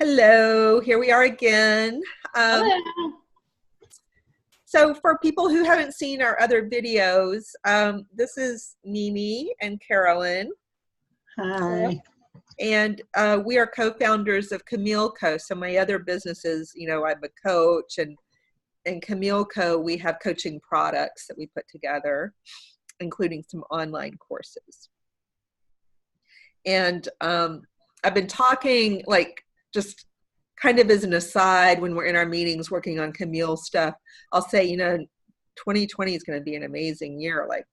Hello, here we are again. Um, Hello. so for people who haven't seen our other videos, this is Mimi and Carolyn, Hi. and we are co-founders of Camille Co. So my other businesses, I'm a coach, and Camille Co. we have coaching products that we put together, including some online courses. And I've been talking just kind of as an aside when we're in our meetings working on Camille stuff. I'll say, 2020 is going to be an amazing year. Like,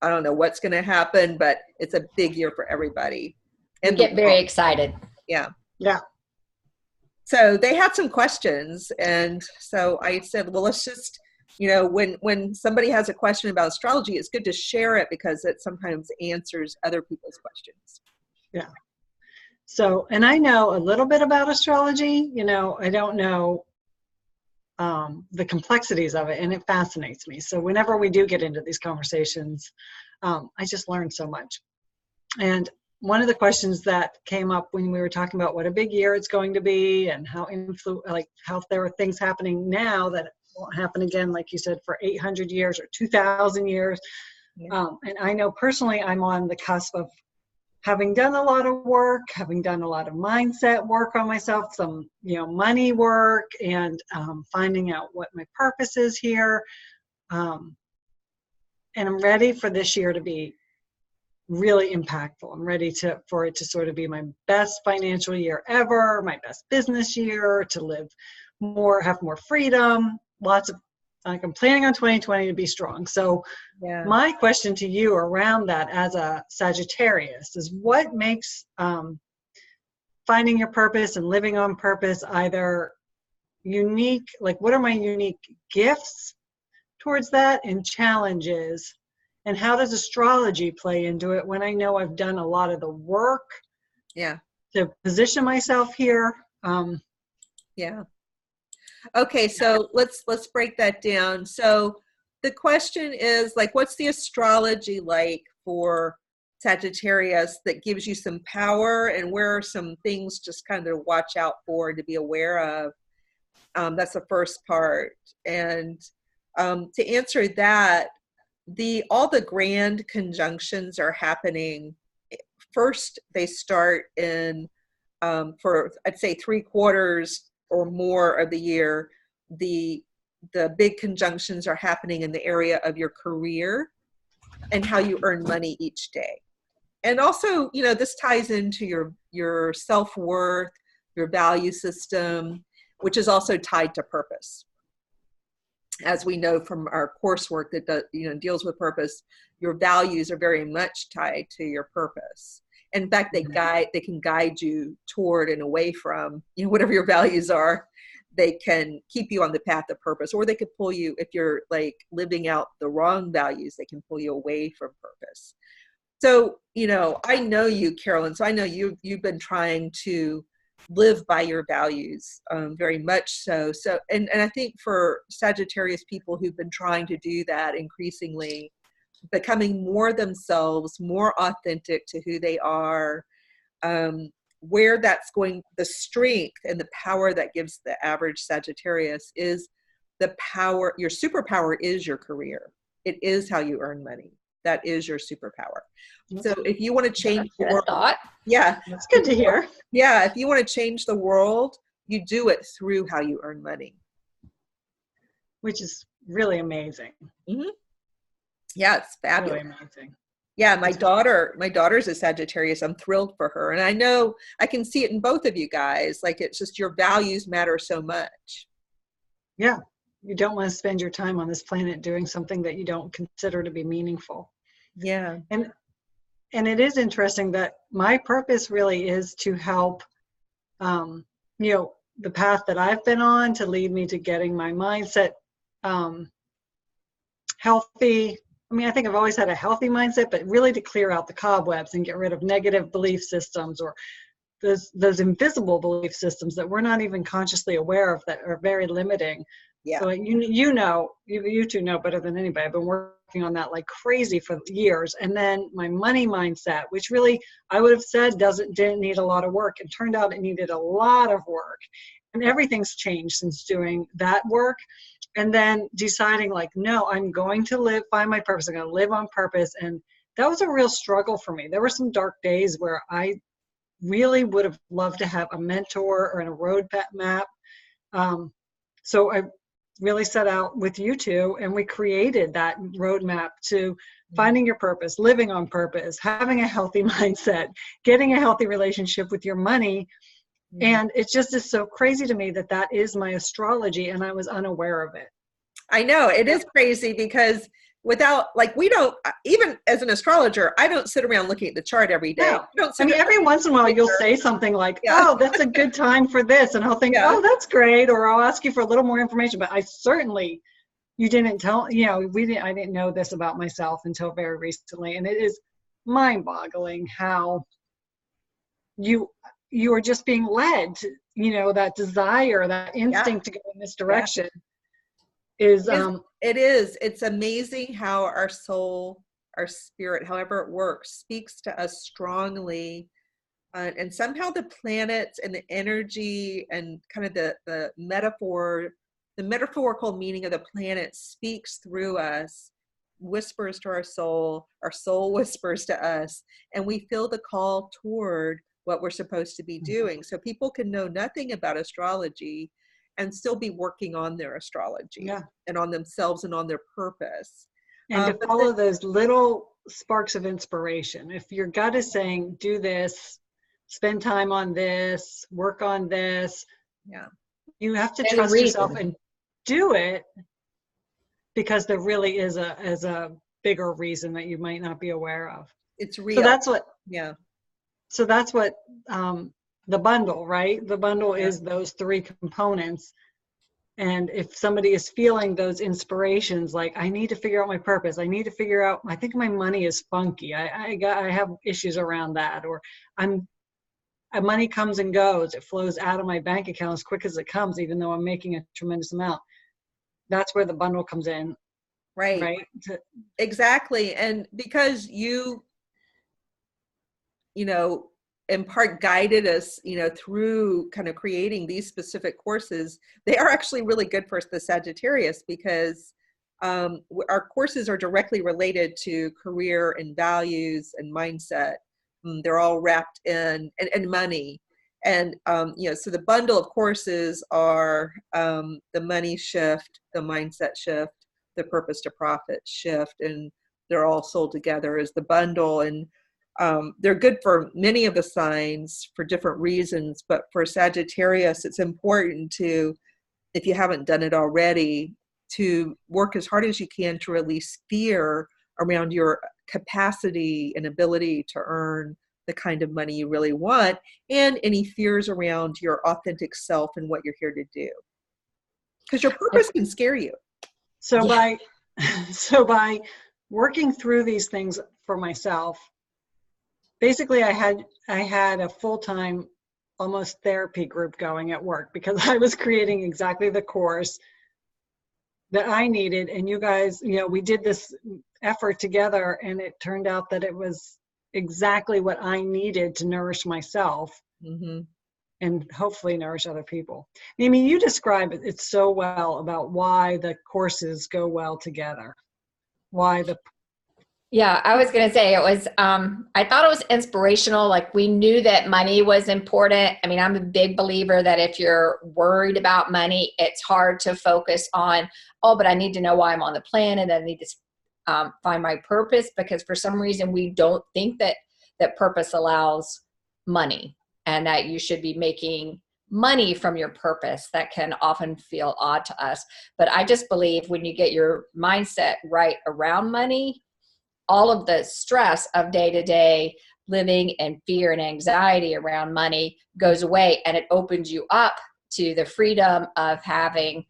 I don't know what's going to happen, but it's a big year for everybody. We And get very excited. yeah. Yeah. So they had some questions. And so I said, well, let's just, when somebody has a question about astrology, it's good to share it because it sometimes answers other people's questions. Yeah. So, and I know a little bit about astrology, I don't know the complexities of it, and it fascinates me. So whenever we do get into these conversations, I just learn so much. And one of the questions that came up when we were talking about what a big year it's going to be and how there are things happening now that won't happen again, like you said, for 800 years or 2,000 years. Yeah. And I know personally I'm on the cusp of having done a lot of work, having done a lot of mindset work on myself, some, money work, and finding out what my purpose is here. And I'm ready for this year to be really impactful. I'm ready for it to sort of be my best financial year ever, my best business year, to live more, have more freedom, I'm planning on 2020 to be strong. So Yeah. My question to you around that as a Sagittarius is what makes finding your purpose and living on purpose either unique, like what are my unique gifts towards that and challenges? And how does astrology play into it when I know I've done a lot of the work to position myself here? Yeah. Okay, so let's break that down. So the question is what's the astrology like for Sagittarius that gives you some power, and where are some things just kind of watch out for to be aware of? That's the first part. And to answer that, all the grand conjunctions are happening. First, they start in for I'd say 3/4 or more of the year. The big conjunctions are happening in the area of your career and how you earn money each day. And also, this ties into your self-worth, your value system, which is also tied to purpose. As we know from our coursework that deals with purpose, your values are very much tied to your purpose. In fact, they can guide you toward and away from, whatever your values are. They can keep you on the path of purpose, or they could pull you, if you're living out the wrong values, they can pull you away from purpose. So, I know you, Carolyn, so I know you've been trying to live by your values, very much so. So, and I think for Sagittarius people who've been trying to do that increasingly, becoming more themselves, more authentic to who they are, where that's going, the strength and the power that gives the average Sagittarius is the power. Your superpower is your career. It is how you earn money. That is your superpower. So if you want to change the world, that's good to hear. Yeah, if you want to change the world, you do it through how you earn money, which is really amazing. Mm-hmm. Yeah, it's fabulous. Really amazing. Yeah, my daughter's a Sagittarius. I'm thrilled for her. And I know I can see it in both of you guys. It's just your values matter so much. Yeah. You don't want to spend your time on this planet doing something that you don't consider to be meaningful. Yeah. And it is interesting that my purpose really is to help, the path that I've been on to lead me to getting my mindset healthy. I think I've always had a healthy mindset, but really to clear out the cobwebs and get rid of negative belief systems or those invisible belief systems that we're not even consciously aware of that are very limiting. Yeah. So you two know better than anybody. I've been working on that like crazy for years. And then my money mindset, which really I would have said didn't need a lot of work. It turned out it needed a lot of work. And everything's changed since doing that work. And then deciding like, no, I'm going to find my purpose. I'm going to live on purpose. And that was a real struggle for me. There were some dark days where I really would have loved to have a mentor or a road map. So I really set out with you two, and we created that roadmap to finding your purpose, living on purpose, having a healthy mindset, getting a healthy relationship with your money. And it just is so crazy to me that that is my astrology, and I was unaware of it. I know it is crazy because without, like, we don't, even as an astrologer, I don't sit around looking at the chart every day. No. I mean, every once in a while you'll say something like, oh, that's a good time for this. And I'll think, oh, that's great. Or I'll ask you for a little more information. But you didn't tell, I didn't know this about myself until very recently. And it is mind-boggling how you are just being led to, that desire, that instinct to go in this direction. It's amazing how our soul, our spirit, however it works, speaks to us strongly, and somehow the planets and the energy and kind of the metaphorical meaning of the planet speaks through us, whispers to our soul whispers to us, and we feel the call toward what we're supposed to be doing. So people can know nothing about astrology and still be working on their astrology and on themselves and on their purpose. And to follow those little sparks of inspiration. If your gut is saying, do this, spend time on this, work on this, you have to trust yourself and do it, because there really is a bigger reason that you might not be aware of. It's real. So that's what the bundle, right? The bundle is those three components. And if somebody is feeling those inspirations, like, I need to figure out my purpose, I need to figure out, I think my money is funky, I have issues around that, or money comes and goes, it flows out of my bank account as quick as it comes, even though I'm making a tremendous amount. That's where the bundle comes in. Right? Exactly. And because you in part guided us, through kind of creating these specific courses, they are actually really good for the Sagittarius, because our courses are directly related to career and values and mindset. They're all wrapped in, and money. And, so the bundle of courses are the money shift, the mindset shift, the purpose to profit shift, and they're all sold together as the bundle. And they're good for many of the signs for different reasons, but for Sagittarius, it's important to, if you haven't done it already, to work as hard as you can to release fear around your capacity and ability to earn the kind of money you really want, and any fears around your authentic self and what you're here to do. Because your purpose can scare you. So by working through these things for myself, basically I had a full-time, almost therapy group going at work, because I was creating exactly the course that I needed. And you guys, we did this effort together, and it turned out that it was exactly what I needed to nourish myself and hopefully nourish other people. Mimi, you describe it so well about why the courses go well together. Yeah, I was going to say it was, I thought it was inspirational. Like, we knew that money was important. I mean, I'm a big believer that if you're worried about money, it's hard to focus on, but I need to know why I'm on the planet. I need to find my purpose, because for some reason we don't think that purpose allows money, and that you should be making money from your purpose. That can often feel odd to us. But I just believe when you get your mindset right around money, all of the stress of day-to-day living and fear and anxiety around money goes away, and it opens you up to the freedom of having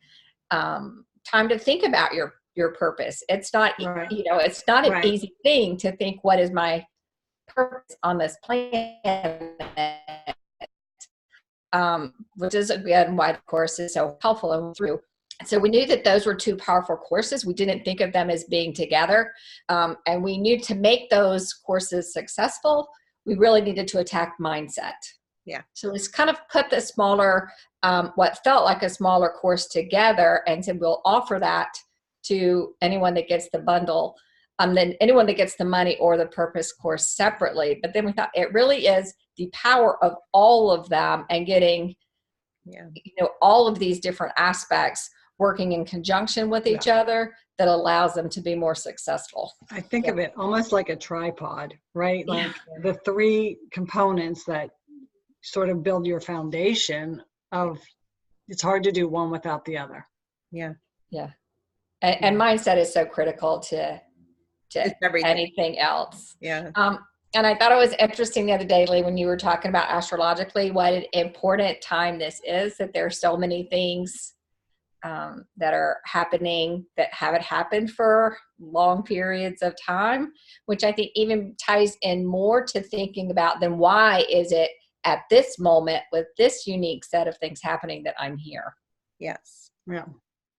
time to think about your purpose. It's not, it's not an easy thing to think, what is my purpose on this planet? Which is again why the course is so helpful and through So we knew that those were two powerful courses. We didn't think of them as being together. And we knew to make those courses successful, we really needed to attack mindset. Yeah. So let's kind of put the smaller, what felt like a smaller course together, and said we'll offer that to anyone that gets the bundle, then anyone that gets the money or the purpose course separately. But then we thought it really is the power of all of them and getting, all of these different aspects working in conjunction with each other that allows them to be more successful. I think of it almost like a tripod, right? Like the three components that sort of build your foundation of, it's hard to do one without the other. Yeah. Yeah. And mindset is so critical to anything else. Yeah. And I thought it was interesting the other day, Lee, when you were talking about astrologically, what an important time this is, that there are so many things that are happening that haven't happened for long periods of time, which I think even ties in more to thinking about then why is it at this moment with this unique set of things happening that I'm here? Yes.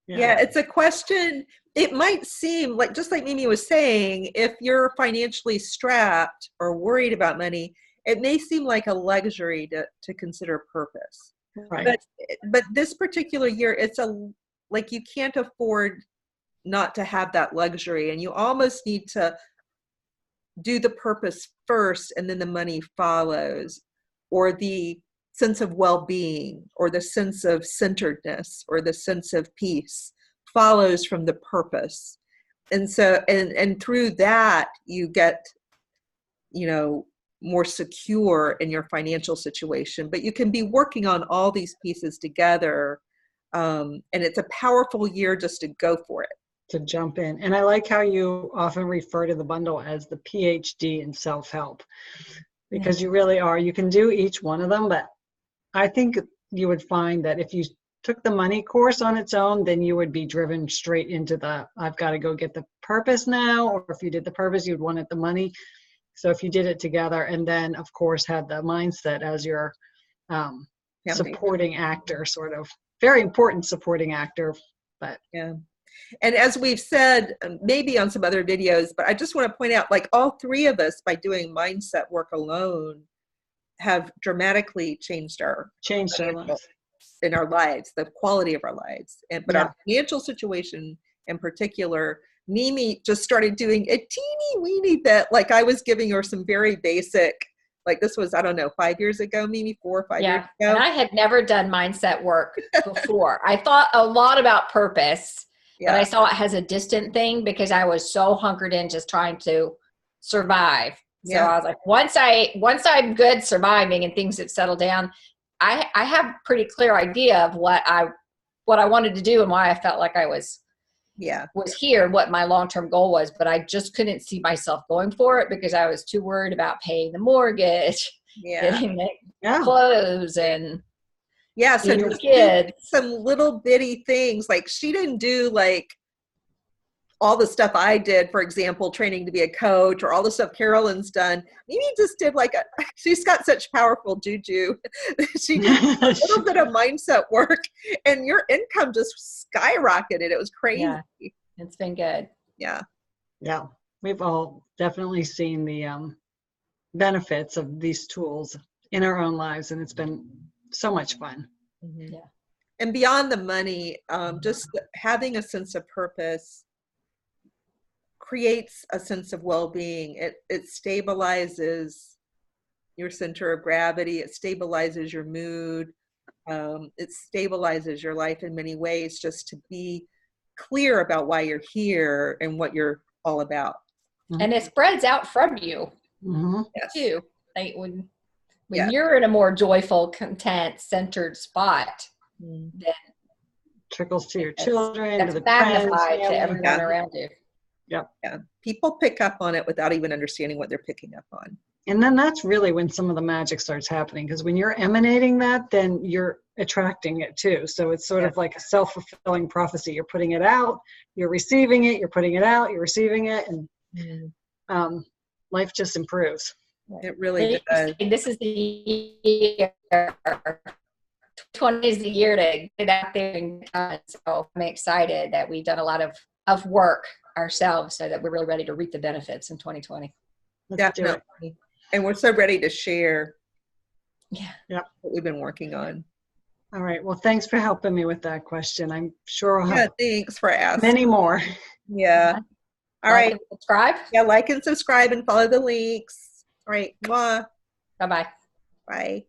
Yeah, it's a question. It might seem like, just like Mimi was saying, if you're financially strapped or worried about money, it may seem like a luxury to consider purpose. right. But this particular year, it's like you can't afford not to have that luxury, and you almost need to do the purpose first and then the money follows, or the sense of well-being, or the sense of centeredness, or the sense of peace follows from the purpose. And so, and through that, you get, more secure in your financial situation. But you can be working on all these pieces together. And it's a powerful year just to go for it. To jump in. And I like how you often refer to the bundle as the PhD in self-help, because you really are. You can do each one of them, but I think you would find that if you took the money course on its own, then you would be driven straight into the, I've got to go get the purpose now. Or if you did the purpose, you'd want the money. So if you did it together, and then of course had the mindset as your supporting actor, sort of very important supporting actor. But and as we've said, maybe on some other videos, but I just want to point out, like, all three of us, by doing mindset work alone, have dramatically changed our lives. In our lives, the quality of our lives. But our financial situation in particular, Mimi just started doing a teeny weeny bit. Like, I was giving her some very basic, like, this was, I don't know, 5 years ago, Mimi, 4 or 5 years ago. And I had never done mindset work before. I thought a lot about purpose, but I saw it as a distant thing because I was so hunkered in just trying to survive. So I was like, once I'm good surviving and things have settled down, I have pretty clear idea of what I wanted to do and why I felt like I was here, what my long-term goal was, but I just couldn't see myself going for it because I was too worried about paying the mortgage, getting the clothes, and so your kids. Some little bitty things. Like, she didn't do like all the stuff I did, for example, training to be a coach, or all the stuff Carolyn's done. Mimi just did she's got such powerful juju. She did a little bit of mindset work, and your income just skyrocketed. It was crazy. Yeah, it's been good. Yeah. We've all definitely seen the benefits of these tools in our own lives, and it's been so much fun. Mm-hmm. Yeah. And beyond the money, just having a sense of purpose creates a sense of well-being. It stabilizes your center of gravity. It stabilizes your mood. It stabilizes your life in many ways, just to be clear about why you're here and what you're all about. And it spreads out from you too. Like when you're in a more joyful, content, centered spot, then trickles to your children, to the magnified to everyone around you. Yeah. People pick up on it without even understanding what they're picking up on. And then that's really when some of the magic starts happening, because when you're emanating that, then you're attracting it too. So it's sort of like a self-fulfilling prophecy. You're putting it out, you're receiving it, you're putting it out, you're receiving it, and life just improves. It really does. This is the year 2020 is the year to get it out there and get done. So I'm excited that we've done a lot of work ourselves so that we're really ready to reap the benefits in 2020. Let's do it. Definitely. And we're so ready to share Yeah. what we've been working on. All right. Well, thanks for helping me with that question. I'm sure I'll Yeah, have thanks for asking. many more. Yeah. All Like right. and subscribe. Yeah, like and subscribe and follow the links. All right. Mwah. Bye-bye. Bye.